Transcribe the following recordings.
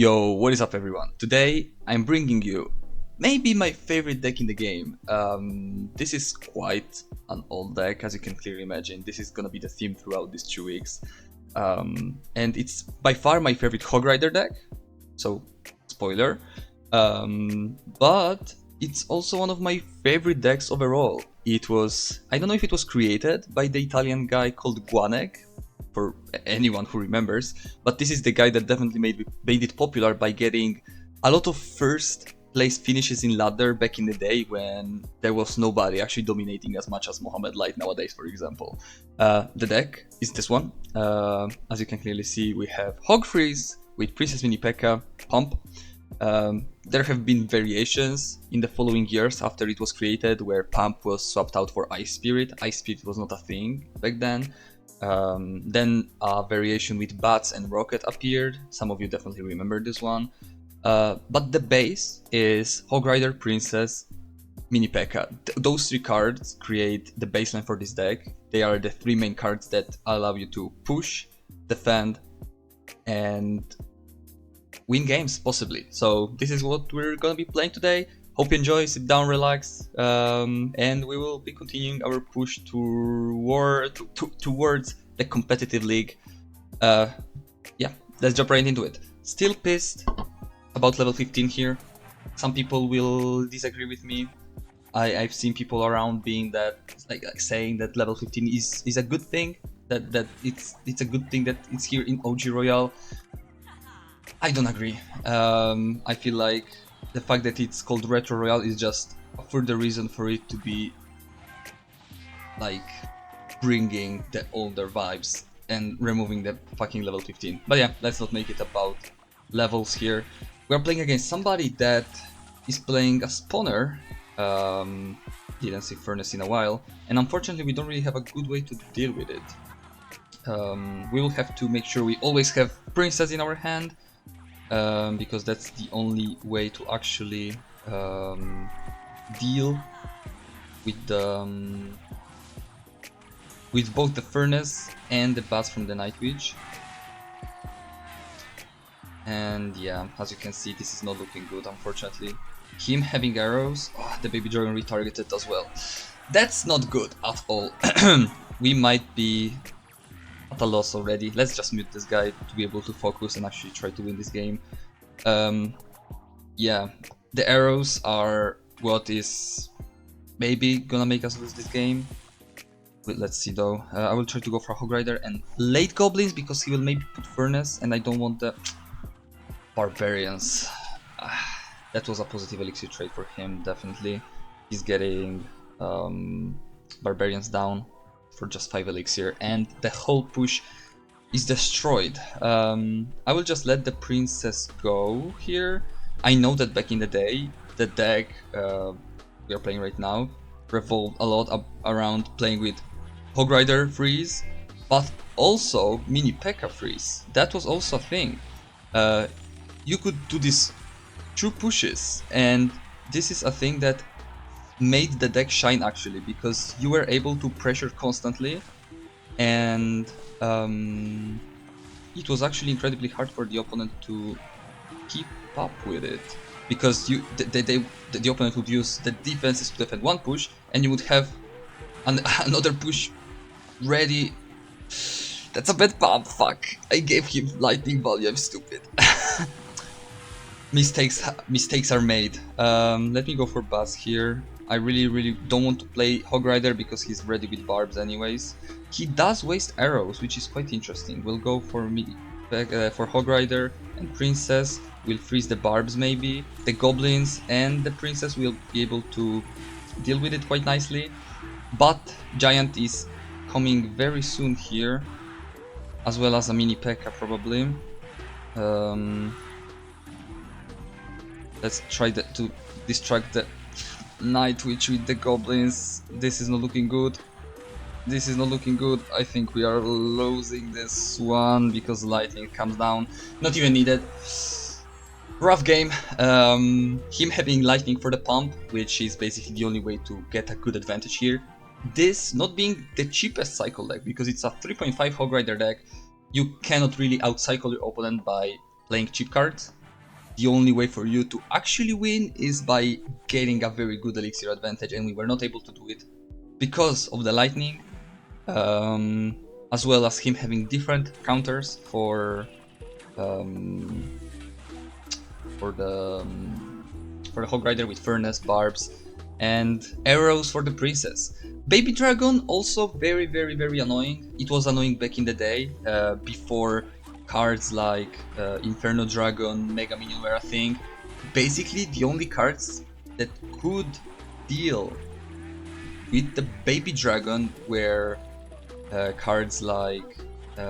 Yo, what is up everyone? Today I'm bringing you maybe my favorite deck in the game. This is quite an old deck, as you can clearly imagine. This is gonna be the theme throughout these 2 weeks. And it's by far my favorite Hog Rider deck, so spoiler. But it's also one of my favorite decks overall. I don't know if it was created by the Italian guy called Guanek, for anyone who remembers, but this is the guy that definitely made it popular by getting a lot of first place finishes in ladder back in the day when there was nobody actually dominating as much as Mohamed Light nowadays, for example. The deck is this one. As you can clearly see, we have Hog Freeze with Princess Minipekka, Pump. There have been variations in the following years after it was created where Pump was swapped out for Ice Spirit. Ice Spirit was not a thing back then. Then a variation with Bats and Rocket appeared. Some of you definitely remember this one. But the base is Hog Rider, Princess, Minipekka. Those 3 cards create the baseline for this deck. They are the 3 main cards that allow you to push, defend, and win games, possibly. So this is what we're gonna be playing today. Hope you enjoy, sit down, relax, and we will be continuing our push towards the competitive league. Yeah, let's jump right into it. Still pissed about level 15 here. Some people will disagree with me. I've seen people around being that, like saying that level 15 is a good thing. That it's a good thing that it's here in OG Royale. I don't agree. I feel like the fact that it's called Retro Royale is just a further reason for it to be like bringing the older vibes and removing the fucking level 15. But yeah, let's not make it about levels here. We're playing against somebody that is playing a spawner. Didn't see Furnace in a while, and unfortunately we don't really have a good way to deal with it. We will have to make sure we always have Princess in our hand. Because that's the only way to actually deal with with both the Furnace and the Bats from the Night Witch. And yeah, as you can see, this is not looking good, unfortunately. Him having arrows, the Baby Dragon retargeted as well. That's not good at all. We might be at a loss already. Let's just mute this guy to be able to focus and actually try to win this game. Yeah, the arrows are what is maybe gonna make us lose this game. But let's see though. I will try to go for Hog Rider and late Goblins because he will maybe put Furnace, and I don't want the Barbarians. That was a positive elixir trade for him, definitely. He's getting Barbarians down for just 5 elixir, and the whole push is destroyed. I will just let the Princess go here. I know that back in the day, the deck we are playing right now revolved a lot around playing with Hog Rider freeze, but also Minipekka freeze. That was also a thing. You could do these true pushes, and this is a thing that made the deck shine actually, because you were able to pressure constantly, and it was actually incredibly hard for the opponent to keep up with it, because the opponent would use the defenses to defend one push, and you would have another push ready. That's a bad pump, fuck. I gave him lightning value, I'm stupid. Mistakes are made. Let me go for Buzz here. I really don't want to play Hog Rider because he's ready with barbs anyways. He does waste arrows, which is quite interesting. We'll go for for Hog Rider and Princess. We'll freeze the barbs maybe. The Goblins and the Princess will be able to deal with it quite nicely. But Giant is coming very soon here, as well as a Minipekka probably. Let's try to distract the Night Witch with the Goblins. This is not looking good. This is not looking good. I think we are losing this one because lightning comes down. Not even needed. Rough game. Him having lightning for the pump, which is basically the only way to get a good advantage here. This not being the cheapest cycle deck, because it's a 3.5 Hog Rider deck. You cannot really outcycle your opponent by playing cheap cards. the only way for you to actually win is by getting a very good elixir advantage, and we were not able to do it because of the lightning, as well as him having different counters for the Hog Rider with Furnace, Barbs, and arrows for the Princess. Baby Dragon also very annoying. It was annoying back in the day, before cards like Inferno Dragon, Mega Minion were a thing. Basically, the only cards that could deal with the Baby Dragon were cards like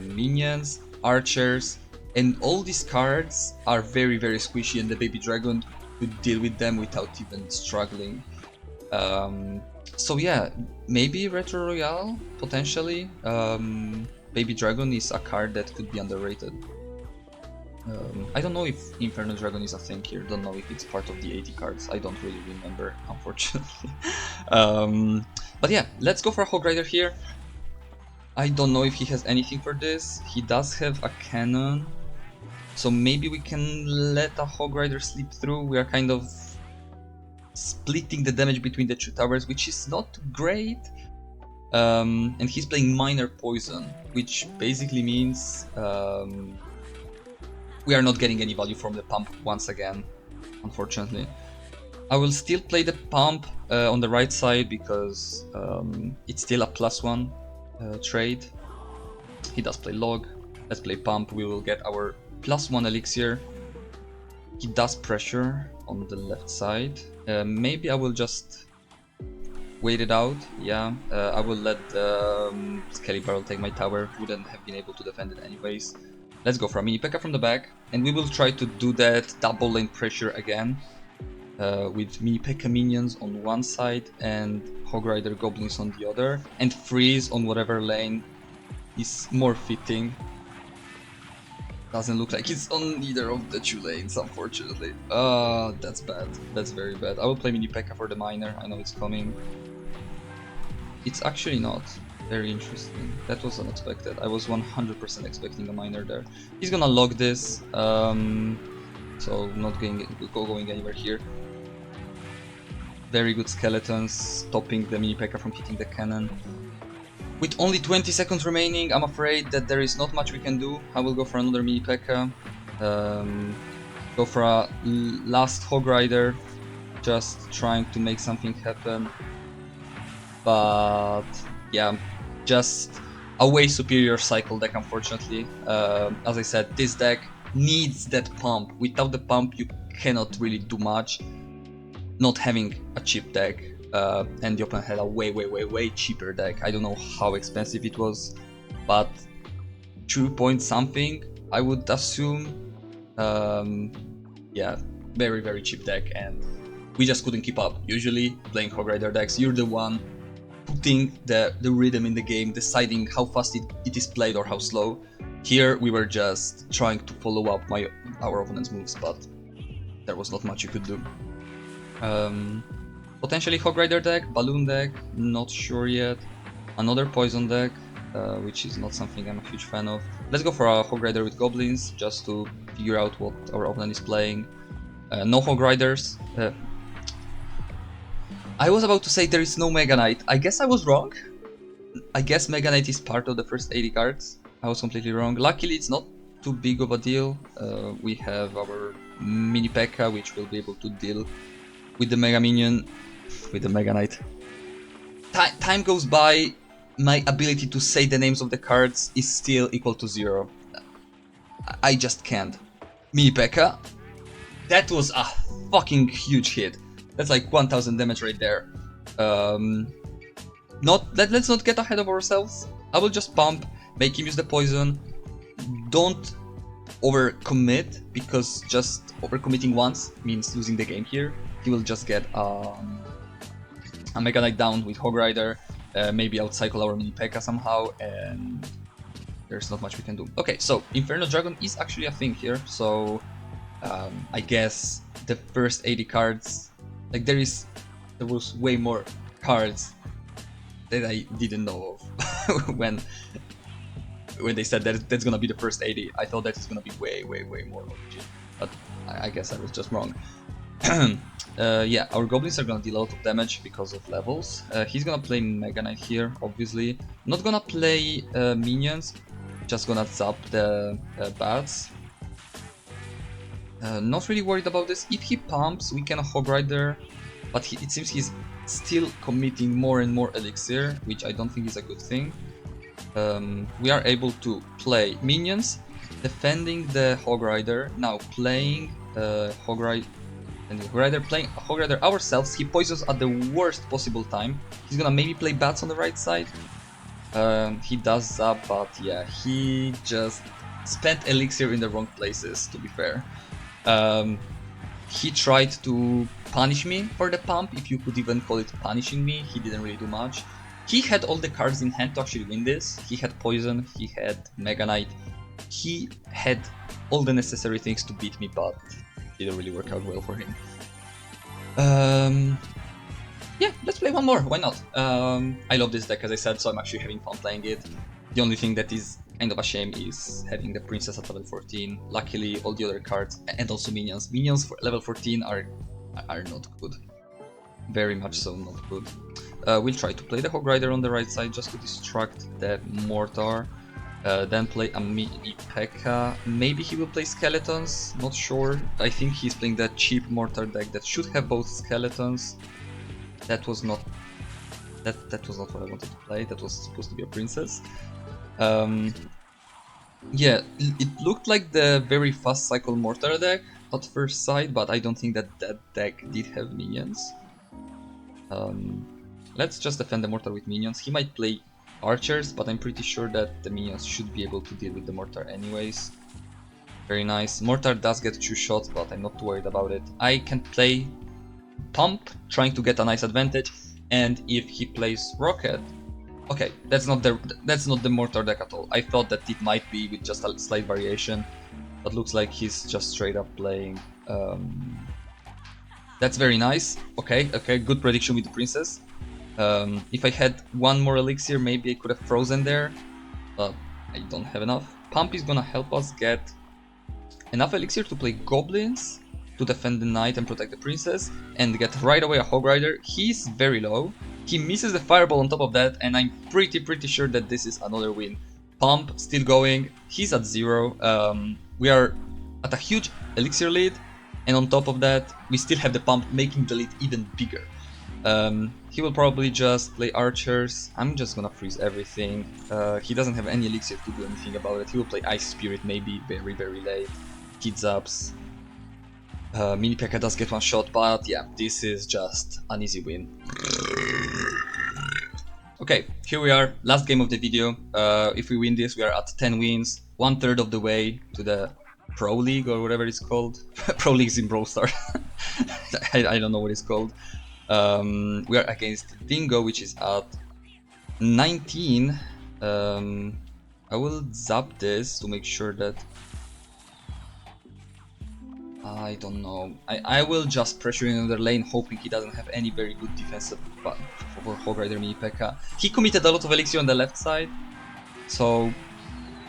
Minions, Archers, and all these cards are very squishy, and the Baby Dragon could deal with them without even struggling. So yeah, maybe Retro Royale, potentially. Baby Dragon is a card that could be underrated. I don't know if Inferno Dragon is a thing here, don't know if it's part of the 80 cards, I don't really remember, unfortunately. But yeah, let's go for a Hog Rider here. I don't know if he has anything for this. He does have a cannon, so maybe we can let a Hog Rider slip through. We are kind of splitting the damage between the two towers, which is not great. And he's playing Minor Poison, which basically means we are not getting any value from the pump once again, unfortunately. I will still play the pump on the right side because it's still a +1 trade. He does play log. Let's play pump. We will get our +1 elixir. He does pressure on the left side. Maybe I will just wait it out. Yeah, I will let Skelly Barrel take my tower. Wouldn't have been able to defend it anyways. Let's go for a minipekka from the back, and we will try to do that double lane pressure again, with minipekka minions on one side and Hog Rider goblins on the other, and freeze on whatever lane is more fitting. Doesn't look like it's on either of the two lanes, unfortunately. That's bad. That's very bad. I will play minipekka for the miner. I know it's coming. It's actually not. Very interesting. That was unexpected. I was 100% expecting a miner there. He's gonna log this, so not going anywhere here. Very good skeletons, stopping the minipekka from hitting the cannon. With only 20 seconds remaining, I'm afraid that there is not much we can do. I will go for another minipekka. Go for a last Hog Rider, just trying to make something happen. But yeah, just a way superior cycle deck, unfortunately. As I said, this deck needs that pump. Without the pump, you cannot really do much. Not having a cheap deck, and the opponent had a way cheaper deck. I don't know how expensive it was, but 2 point something, I would assume. Yeah, very cheap deck, and we just couldn't keep up. Usually, playing Hog Rider decks, you're the one putting the rhythm in the game, deciding how fast it is played or how slow. Here we were just trying to follow up our opponent's moves, but there was not much you could do. Potentially Hog Rider deck, Balloon deck, not sure yet. Another Poison deck, which is not something I'm a huge fan of. Let's go for a Hog Rider with Goblins, just to figure out what our opponent is playing. No Hog Riders. I was about to say there is no Mega Knight. I guess I was wrong. I guess Mega Knight is part of the first 80 cards. I was completely wrong. Luckily, it's not too big of a deal. We have our minipekka, which will be able to deal with the Mega Minion, with the Mega Knight. Time goes by, my ability to say the names of the cards is still equal to 0. I just can't. Minipekka. That was a fucking huge hit. That's like 1000 damage right there. Let's not get ahead of ourselves. I will just pump, make him use the poison. Don't overcommit, because just overcommitting once means losing the game here. He will just get a Mega Knight down with Hog Rider, maybe outcycle our minipekka somehow, and there's not much we can do. Okay, so Inferno Dragon is actually a thing here, so I guess the first 80 cards, like there was way more cards that I didn't know of when they said that that's gonna be the first 80. I thought that it's gonna be way more OG. But I guess I was just wrong. Yeah, our goblins are gonna deal a lot of damage because of levels. He's gonna play Mega Knight here, obviously. Not gonna play minions, just gonna zap the bats. Not really worried about this. If he pumps, we can Hog Rider, but it seems he's still committing more and more elixir, which I don't think is a good thing. We are able to play minions, defending the Hog Rider, now playing Hog Rider, and playing Hog Rider ourselves. He poisons at the worst possible time. He's gonna maybe play bats on the right side. He does that, but yeah, he just spent elixir in the wrong places, to be fair. He tried to punish me for the pump, if you could even call it punishing me. He didn't really do much. He had all the cards in hand to actually win this. He had poison, he had Mega Knight, he had all the necessary things to beat me, but it didn't really work out well for him. Yeah, let's play one more, why not? I love this deck, as I said, so I'm actually having fun playing it. The only thing that is kind of a shame is having the princess at level 14. Luckily, all the other cards, and also minions. Minions for level 14 are not good. Very much so not good. We'll try to play the Hog Rider on the right side just to distract the Mortar. Then play a minipekka. Maybe he will play skeletons, not sure. I think he's playing that cheap Mortar deck that should have both skeletons. That was not what I wanted to play. That was supposed to be a princess. Yeah, it looked like the very fast cycle Mortar deck at first sight, but I don't think that deck did have minions. Let's just defend the Mortar with minions. He might play archers, but I'm pretty sure that the minions should be able to deal with the Mortar anyways. Very nice. Mortar does get 2 shots, but I'm not too worried about it. I can play Pump, trying to get a nice advantage, and if he plays Rocket... Okay, that's not the Mortar deck at all. I thought that it might be with just a slight variation, but looks like he's just straight up playing... That's very nice. Okay, good prediction with the princess. If I had one more elixir, maybe I could have frozen there, but I don't have enough. Pump is gonna help us get enough elixir to play goblins, to defend the knight and protect the princess, and get right away a Hog Rider. He's very low. He misses the fireball on top of that, and I'm pretty sure that this is another win. Pump still going. He's at 0. We are at a huge elixir lead, and on top of that, we still have the Pump making the lead even bigger. He will probably just play archers. I'm just gonna freeze everything. He doesn't have any elixir to do anything about it. He will play Ice Spirit maybe very late. Heats ups. Minipekka does get 1 shot, but yeah, this is just an easy win. Okay, here we are, last game of the video. If we win this, we are at 10 wins, 1/3 of the way to the Pro League or whatever it's called. Pro League's in Brawl Stars. I don't know what it's called. We are against Dingo, which is at 19. I will zap this to make sure that... I don't know. I will just pressure in another lane, hoping he doesn't have any very good defensive for Hog Rider minipekka. He committed a lot of elixir on the left side, so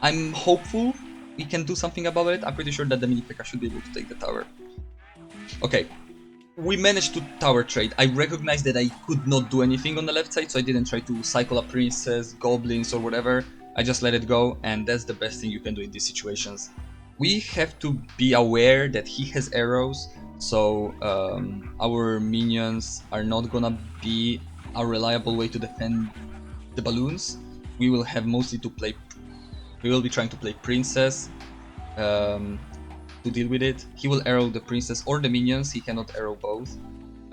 I'm hopeful we can do something about it. I'm pretty sure that the minipekka should be able to take the tower. Okay, we managed to tower trade. I recognized that I could not do anything on the left side, so I didn't try to cycle a princess, goblins or whatever. I just let it go, and that's the best thing you can do in these situations. We have to be aware that he has arrows, so our minions are not gonna be a reliable way to defend the balloons. We will have mostly to play... We will be trying to play princess to deal with it. He will arrow the princess or the minions, he cannot arrow both.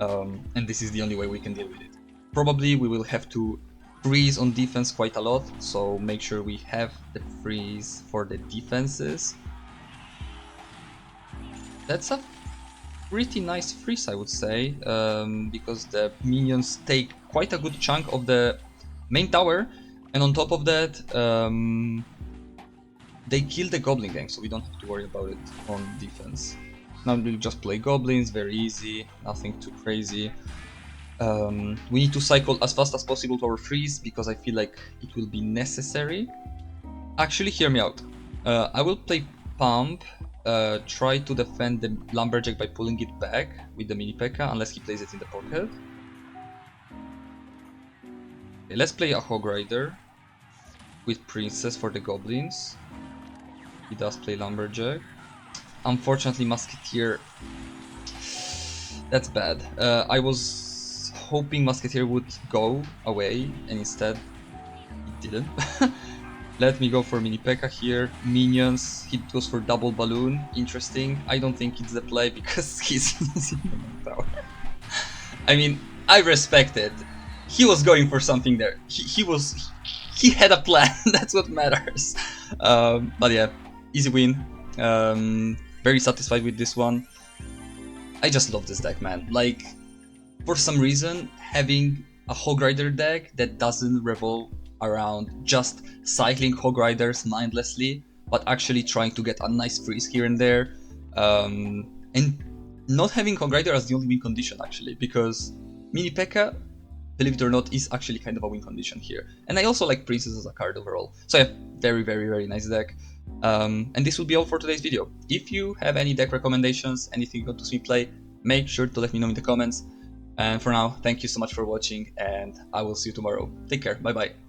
And this is the only way we can deal with it. Probably we will have to freeze on defense quite a lot, so make sure we have the freeze for the defenses. That's a pretty nice freeze, I would say, because the minions take quite a good chunk of the main tower, and on top of that, they kill the goblin gang, so we don't have to worry about it on defense. Now we'll just play goblins, very easy, nothing too crazy. We need to cycle as fast as possible to our freeze, because I feel like it will be necessary. Actually, hear me out. I will play Pump. try to defend the Lumberjack by pulling it back with the minipekka, unless he plays it in the pocket. Okay, let's play a Hog Rider with Princess for the Goblins. He does play Lumberjack. Unfortunately, Musketeer... That's bad. I was hoping Musketeer would go away, and instead it didn't. Let me go for minipekka here. Minions, he goes for double balloon. Interesting. I don't think it's the play because he's in the tower. I mean, I respect it. He was going for something there. He had a plan. That's what matters. But yeah, easy win. Very satisfied with this one. I just love this deck, man. Like, for some reason, having a Hog Rider deck that doesn't revolve around just cycling Hog Riders mindlessly, but actually trying to get a nice freeze here and there, and not having Hog Rider as the only win condition actually, because minipekka, believe it or not, is actually kind of a win condition here. And I also like Princess as a card overall. So yeah, very nice deck. And this will be all for today's video. If you have any deck recommendations, anything you want to see me play, make sure to let me know in the comments. And for now, thank you so much for watching, and I will see you tomorrow. Take care, bye bye.